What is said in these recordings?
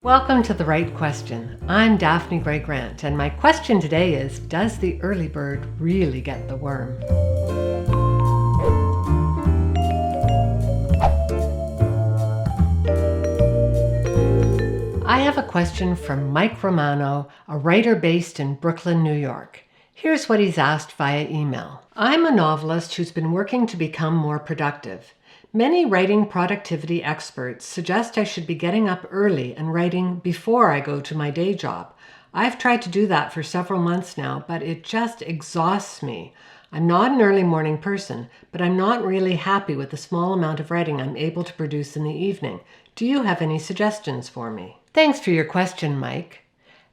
Welcome to The Right Question. I'm Daphne Gray Grant, and my question today is, does the early bird really get the worm? I have a question from Mike Romano, a writer based in Brooklyn, New York. Here's what he's asked via email. I'm a novelist who's been working to become more productive. Many writing productivity experts suggest I should be getting up early and writing before I go to my day job. I've tried to do that for several months now, but it just exhausts me. I'm not an early morning person, but I'm not really happy with the small amount of writing I'm able to produce in the evening. Do you have any suggestions for me? Thanks for your question, Mike.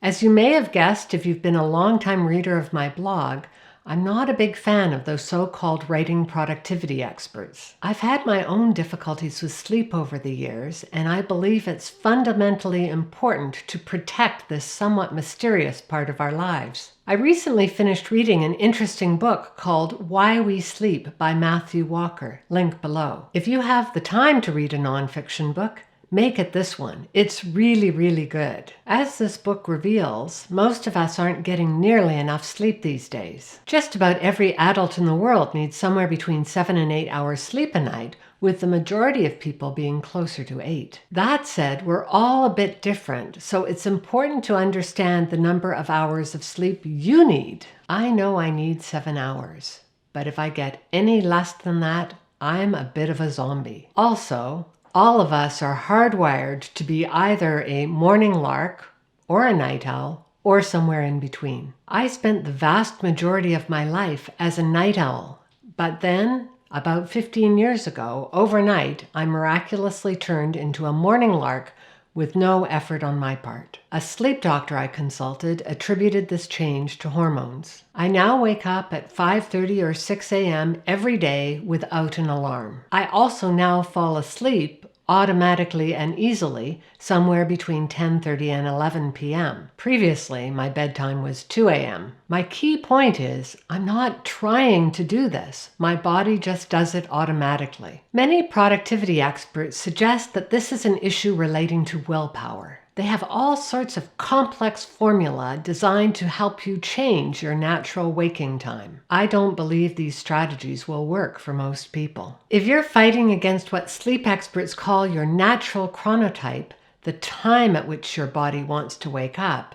As you may have guessed if you've been a long-time reader of my blog, I'm not a big fan of those so-called writing productivity experts. I've had my own difficulties with sleep over the years, and I believe it's fundamentally important to protect this somewhat mysterious part of our lives. I recently finished reading an interesting book called Why We Sleep by Matthew Walker, link below. If you have the time to read a nonfiction book, make it this one. It's really good. As this book reveals, most of us aren't getting nearly enough sleep these days. Just about every adult in the world needs somewhere between 7 and 8 hours sleep a night, with the majority of people being closer to 8. That said, we're all a bit different, so it's important to understand the number of hours of sleep you need. I know I need 7 hours, but if I get any less than that, I'm a bit of a zombie. Also, all of us are hardwired to be either a morning lark or a night owl or somewhere in between. I spent the vast majority of my life as a night owl, but then, about 15 years ago, overnight, I miraculously turned into a morning lark with no effort on my part. A sleep doctor I consulted attributed this change to hormones. I now wake up at 5:30 or 6 a.m. every day without an alarm. I also now fall asleep automatically and easily somewhere between 10:30 and 11 p.m. Previously, my bedtime was 2 a.m. My key point is, I'm not trying to do this. My body just does it automatically. Many productivity experts suggest that this is an issue relating to willpower. They have all sorts of complex formula designed to help you change your natural waking time. I don't believe these strategies will work for most people. If you're fighting against what sleep experts call your natural chronotype, the time at which your body wants to wake up,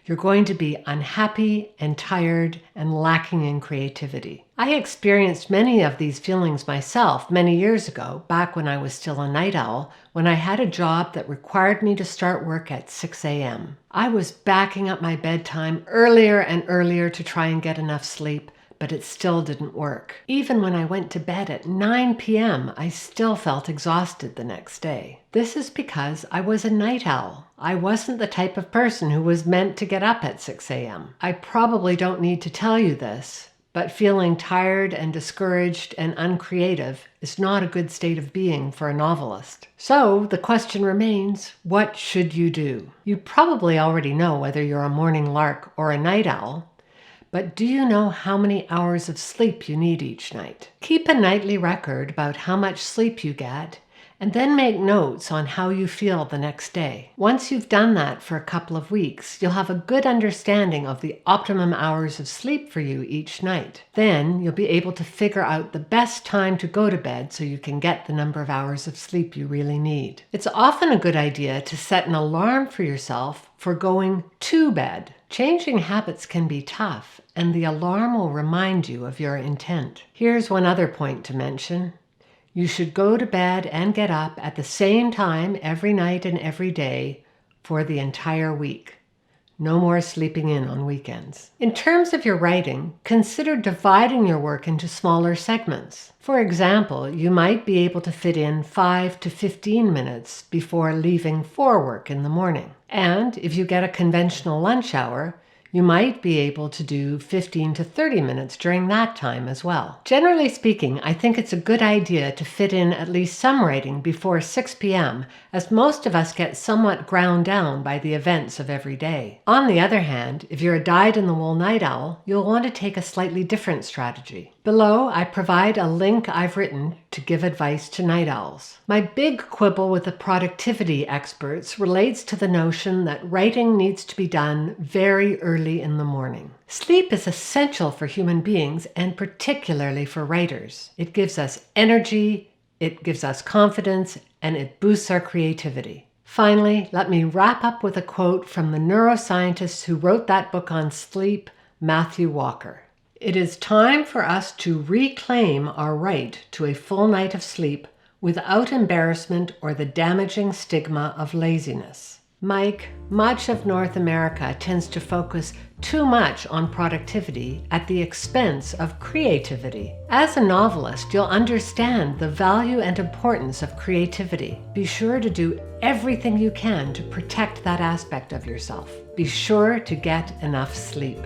you're going to be unhappy and tired and lacking in creativity. I experienced many of these feelings myself many years ago, back when I was still a night owl, when I had a job that required me to start work at 6 a.m. I was backing up my bedtime earlier and earlier to try and get enough sleep, but it still didn't work. Even when I went to bed at 9 p.m., I still felt exhausted the next day. This is because I was a night owl. I wasn't the type of person who was meant to get up at 6 a.m. I probably don't need to tell you this, but feeling tired and discouraged and uncreative is not a good state of being for a novelist. So the question remains, what should you do? You probably already know whether you're a morning lark or a night owl, but do you know how many hours of sleep you need each night? Keep a nightly record about how much sleep you get, and then make notes on how you feel the next day. Once you've done that for a couple of weeks, you'll have a good understanding of the optimum hours of sleep for you each night. Then you'll be able to figure out the best time to go to bed so you can get the number of hours of sleep you really need. It's often a good idea to set an alarm for yourself for going to bed. Changing habits can be tough, and the alarm will remind you of your intent. Here's one other point to mention. You should go to bed and get up at the same time every night and every day for the entire week. No more sleeping in on weekends. In terms of your writing, consider dividing your work into smaller segments. For example, you might be able to fit in 5 to 15 minutes before leaving for work in the morning. And if you get a conventional lunch hour, you might be able to do 15 to 30 minutes during that time as well. Generally speaking, I think it's a good idea to fit in at least some writing before 6 p.m., as most of us get somewhat ground down by the events of every day. On the other hand, if you're a dyed-in-the-wool night owl, you'll want to take a slightly different strategy. Below, I provide a link I've written to give advice to night owls. My big quibble with the productivity experts relates to the notion that writing needs to be done very early in the morning. Sleep is essential for human beings and particularly for writers. It gives us energy, it gives us confidence, and it boosts our creativity. Finally, let me wrap up with a quote from the neuroscientist who wrote that book on sleep, Matthew Walker. It is time for us to reclaim our right to a full night of sleep without embarrassment or the damaging stigma of laziness. Mike, much of North America tends to focus too much on productivity at the expense of creativity. As a novelist, you'll understand the value and importance of creativity. Be sure to do everything you can to protect that aspect of yourself. Be sure to get enough sleep.